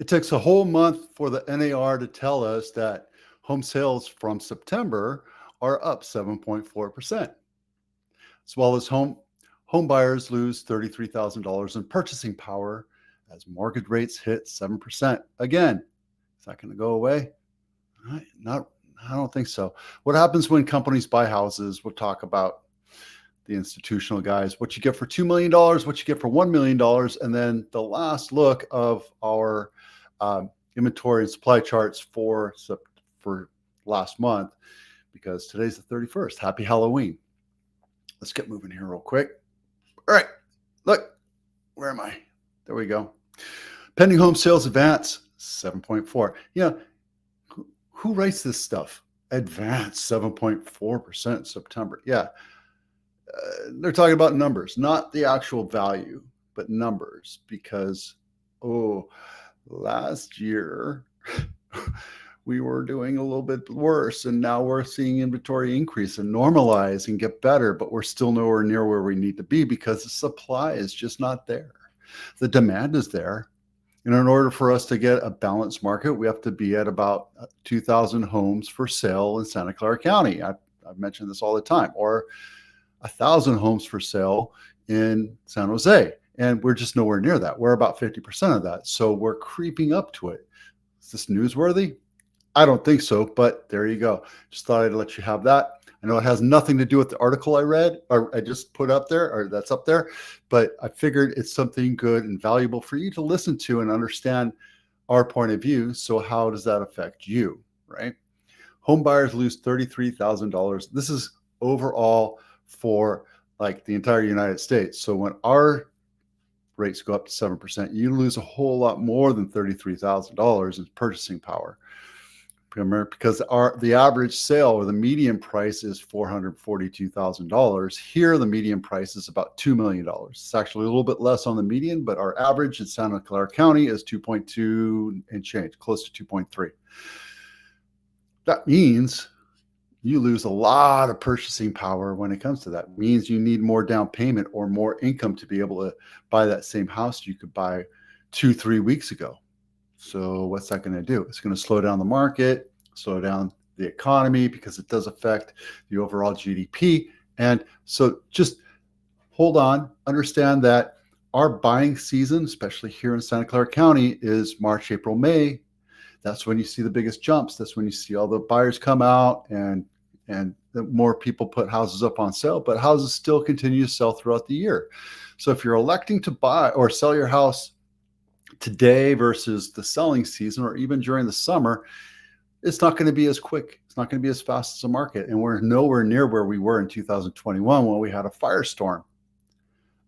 It takes a whole month for the NAR to tell us that home sales from September are up 7.4%, as well as home buyers lose $33,000 in purchasing power as mortgage rates hit 7%. Again, is that going to go away? Not, I don't think so. What happens when companies buy houses? We'll talk about the institutional guys, what you get for $2 million, what you get for $1 million, and then the last look of our inventory and supply charts for last month, because today's the 31st. Happy Halloween. Let's get moving here real quick. All right, look, where am I? There we go. Pending home sales advance, 7.4. Yeah, who writes this stuff? Advance 7.4% September. Yeah, they're talking about numbers, not the actual value, but numbers, because, last year we were doing a little bit worse, and now we're seeing inventory increase and normalize and get better, but we're still nowhere near where we need to be because the supply is just not there. The demand is there. And in order for us to get a balanced market, we have to be at about 2,000 homes for sale in Santa Clara County. I've mentioned this all the time, or 1,000 homes for sale in San Jose. And we're just nowhere near that. We're about 50% of that. So we're creeping up to it. Is this newsworthy? I don't think so, but there you go. Just thought I'd let you have that. I know it has nothing to do with the article I read, or I just put up there, or that's up there, but I figured it's something good and valuable for you to listen to and understand our point of view. So how does that affect you, right? Home buyers lose $33,000. This is overall for like the entire United States. So when our rates go up to 7%, you lose a whole lot more than $33,000 in purchasing power. Because the average sale, or the median price, is $442,000. Here, the median price is about $2 million. It's actually a little bit less on the median, but our average in Santa Clara County is 2.2 and change, close to 2.3. That means you lose a lot of purchasing power when it comes to that. It means you need more down payment or more income to be able to buy that same house you could buy 2-3 weeks ago. So what's that going to do? It's going to slow down the market, slow down the economy, because it does affect the overall GDP. And so just hold on, understand that our buying season, especially here in Santa Clara County, is March, April, May. That's when you see the biggest jumps. That's when you see all the buyers come out, and more people put houses up on sale, but houses still continue to sell throughout the year. So if you're electing to buy or sell your house today versus the selling season, or even during the summer, it's not going to be as quick. It's not going to be as fast as the market. And we're nowhere near where we were in 2021 when we had a firestorm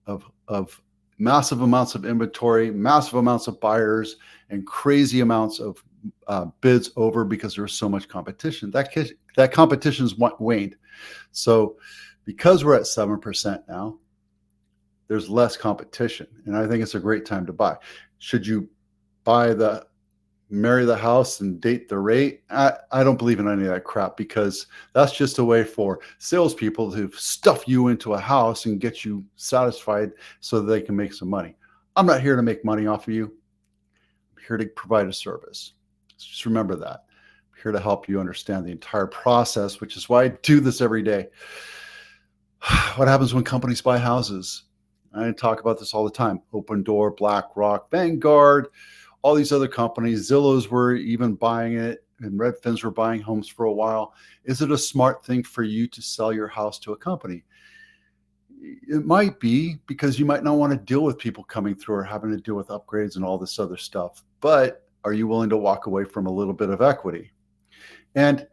of massive amounts of inventory, massive amounts of buyers, and crazy amounts of bids over because there was so much competition. That competition's waned. So because we're at 7% now, there's less competition. And I think it's a great time to buy. Should you marry the house and date the rate? I don't believe in any of that crap, because that's just a way for salespeople to stuff you into a house and get you satisfied so that they can make some money. I'm not here to make money off of you. I'm here to provide a service. Just remember that. I'm here to help you understand the entire process, which is why I do this every day. What happens when companies buy houses? I talk about this all the time. Open Door, BlackRock, Vanguard, all these other companies. Zillows were even buying it, and Redfins were buying homes for a while. Is it a smart thing for you to sell your house to a company? It might be, because you might not want to deal with people coming through or having to deal with upgrades and all this other stuff. But are you willing to walk away from a little bit of equity? And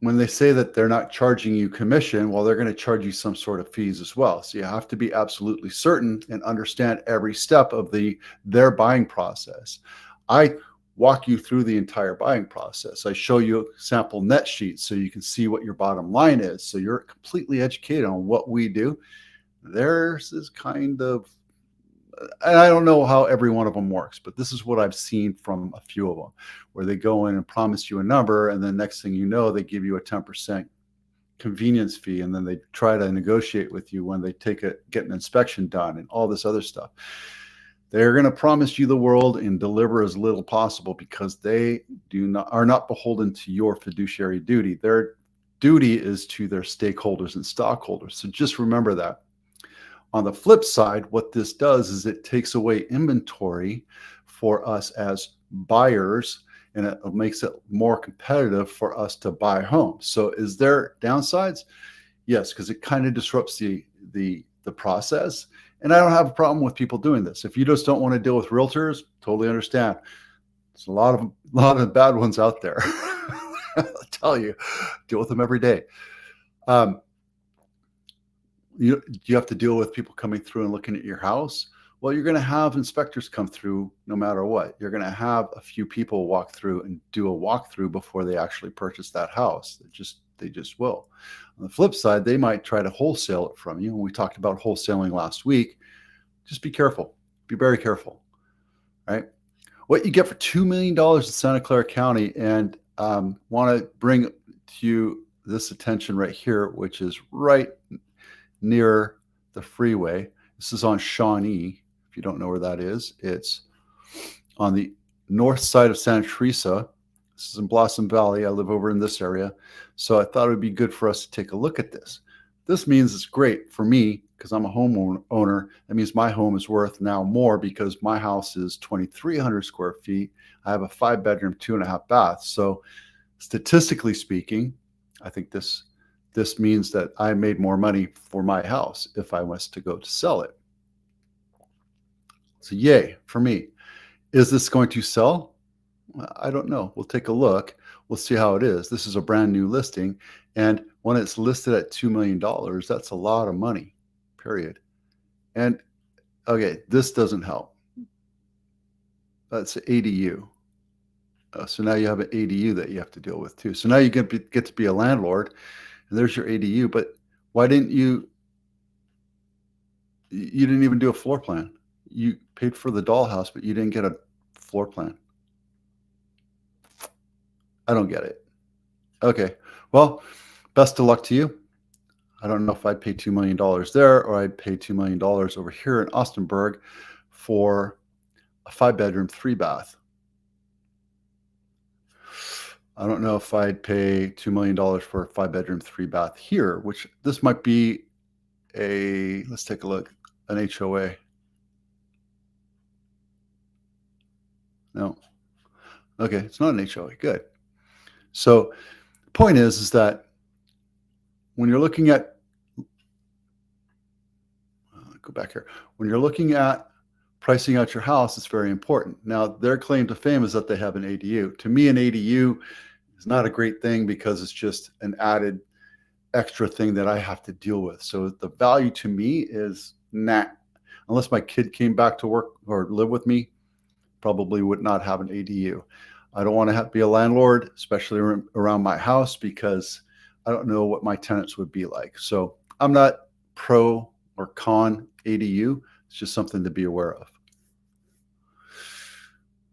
when they say that they're not charging you commission, well, they're going to charge you some sort of fees as well. So you have to be absolutely certain and understand every step of their buying process. I walk you through the entire buying process. I show you sample net sheets so you can see what your bottom line is. So you're completely educated on what we do. Theirs is kind of, and I don't know how every one of them works, but this is what I've seen from a few of them, where they go in and promise you a number, and then next thing you know, they give you a 10% convenience fee, and then they try to negotiate with you when they get an inspection done and all this other stuff. They're going to promise you the world and deliver as little possible because they are not beholden to your fiduciary duty. Their duty is to their stakeholders and stockholders. So just remember that. On the flip side, what this does is it takes away inventory for us as buyers, and it makes it more competitive for us to buy homes. So is there downsides? Yes, because it kind of disrupts the process. And I don't have a problem with people doing this. If you just don't want to deal with realtors, totally understand. There's a lot of bad ones out there. I'll tell you, deal with them every day. You have to deal with people coming through and looking at your house. Well, you're going to have inspectors come through no matter what. You're going to have a few people walk through and do a walkthrough before they actually purchase that house. They just will. On the flip side, they might try to wholesale it from you. And we talked about wholesaling last week. Just be careful. Be very careful, right? What you get for $2 million in Santa Clara County, and want to bring to you this attention right here, which is right near the freeway. This is on Shawnee. If you don't know where that is, it's on the north side of Santa Teresa. This is in Blossom Valley. I live over in this area. So I thought it would be good for us to take a look at this. This means it's great for me because I'm a homeowner. That means my home is worth now more because my house is 2,300 square feet. I have a 5-bedroom, 2.5 baths. So statistically speaking, I think this means that I made more money for my house if I was to go to sell it. So yay for me. Is this going to sell? I don't know. We'll take a look. We'll see how it is. This is a brand new listing. And when it's listed at $2 million, that's a lot of money, period. And okay, this doesn't help. That's an ADU. So now you have an ADU that you have to deal with too. So now you get to be a landlord, and there's your ADU. But why didn't you didn't even do a floor plan? You paid for the dollhouse, but you didn't get a floor plan. I don't get it. Okay, well, best of luck to you. I don't know if I'd pay $2 million there or I'd pay $2 million over here in Austinburg for a 5-bedroom, 3-bath. I don't know if I'd pay $2 million for a 5-bedroom, 3-bath here, which this might be let's take a look, an HOA. No. Okay, it's not an HOA. Good. So the point is that when you're looking at, go back here, when you're looking at pricing out your house, it's very important. Now, their claim to fame is that they have an ADU. To me, an ADU is not a great thing because it's just an added extra thing that I have to deal with. So the value to me is unless my kid came back to work or live with me, probably would not have an ADU. I don't want to be a landlord, especially around my house, because I don't know what my tenants would be like. So I'm not pro or con ADU. It's just something to be aware of.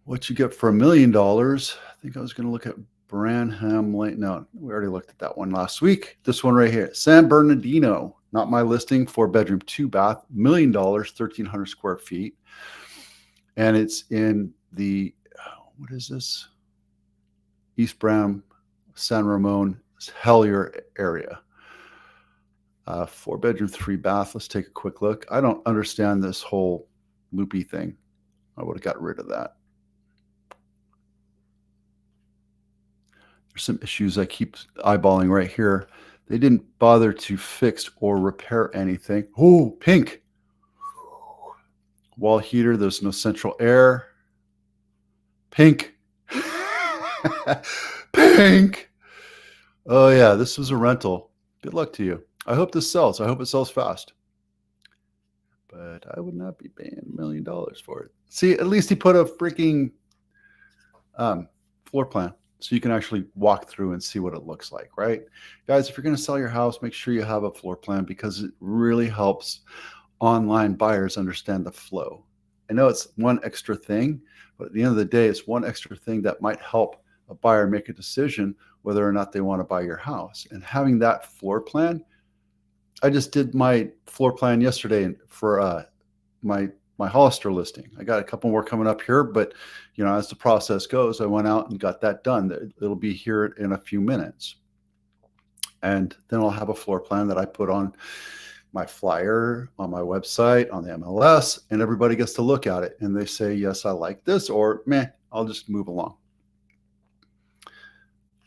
What you get for $1 million, I think I was going to look at Branham Lane. No, we already looked at that one last week. This one right here, San Bernardino, not my listing, 4-bedroom, 2-bath, $1 million, 1,300 square feet. And it's in the, what is this? East Bram, San Ramon, Hellier area. 4-bedroom, 3-bath. Let's take a quick look. I don't understand this whole loopy thing. I would have got rid of that. There's some issues I keep eyeballing right here. They didn't bother to fix or repair anything. Oh, pink. Wall heater. There's no central air. Pink. Pink. Oh, yeah. This was a rental. Good luck to you. I hope this sells. I hope it sells fast. But I would not be paying $1 million for it. See, at least he put a freaking floor plan so you can actually walk through and see what it looks like, right? Guys, if you're going to sell your house, make sure you have a floor plan because it really helps online buyers understand the flow. I know it's one extra thing, but at the end of the day, it's one extra thing that might help a buyer make a decision whether or not they want to buy your house. And having that floor plan, I just did my floor plan yesterday for my my Hollister listing. I got a couple more coming up here, but as the process goes, I went out and got that done. It'll be here in a few minutes. And then I'll have a floor plan that I put on my flyer, on my website, on the MLS, and everybody gets to look at it. And they say, yes, I like this, or meh, I'll just move along.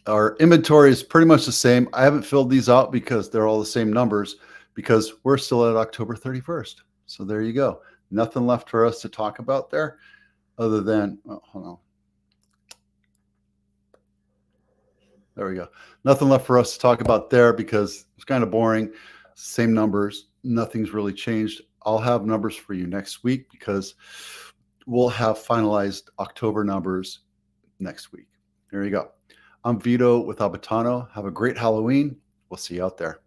Our inventory is pretty much the same. I haven't filled these out because they're all the same numbers, because we're still at October 31st. So there you go. Nothing left for us to talk about there other than, hold on. There we go. Nothing left for us to talk about there because it's kind of boring. Same numbers. Nothing's really changed. I'll have numbers for you next week because we'll have finalized October numbers next week. There you go. I'm Vito with Abitano. Have a great Halloween. We'll see you out there.